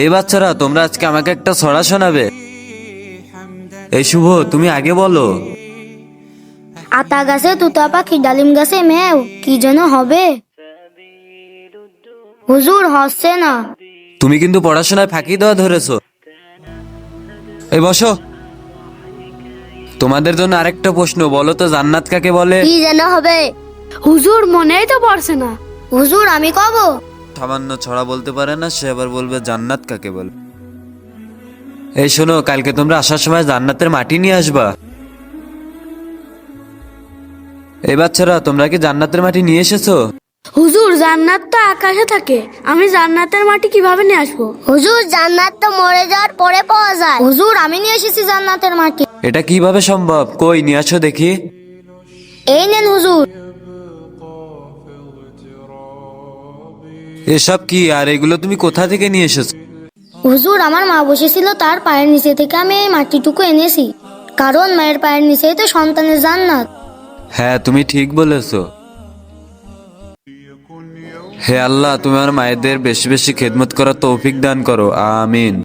এই বাচ্চারা, তোমরা আজকে আমাকে একটা ছড়া শোনাবে। এই শুভ, তুমি আগে বলো। আতা গাছে তুতা পাখি, ডালিম গাছে মেও, কি যেন হবে? হুজুর, হচ্ছে না। তুমি কিন্তু পড়াশোনায় ফাঁকি দেওয়া ধরেছো। এই বসো। তোমাদের জন্য আরেকটা প্রশ্ন, বলো তো জান্নাত কাকে বলে? কি যেন হবে? হুজুর, মনেই তো পড়ছে না। হুজুর, আমি কব। সামান্য ছড়া বলতে পারে না, সে আবার বলবে জান্নাত কাকে বলে। এই শোনো, কালকে তোমরা আসার সময় জান্নাতের মাটি নিয়ে আসবা। এই বাচ্চারা, তোমরা কি জান্নাতের মাটি নিয়ে এসেছো? হুজুর, জান্নাত তো আকাশে থাকে, আমি জান্নাতের মাটি কিভাবে নিয়ে আসবো? হুজুর, জান্নাত তো মরে যাওয়ার পরে পাওয়া যায়। হুজুর, আমি নিয়ে এসেছি জান্নাতের মাটি। এটা কিভাবে সম্ভব? কই নিয়ে আসো দেখি। এই নেন হুজুর। এসব কি, আর এগুলো তুমি কোথা থেকে নিয়ে এসেছো? হুজুর, আমার মা বসেছিল, তার পায়ের নিচে থেকে আমি এই মাটিটুকু এনেছি। কারণ মায়ের পায়ের নিচেই তো সন্তানের জান্নাত। হ্যাঁ, তুমি ঠিক বলেছো। হে আল্লাহ, তুমি আমার মায়েদের বেশি বেশি খেদমত করার তৌফিক দান করো, আমিন।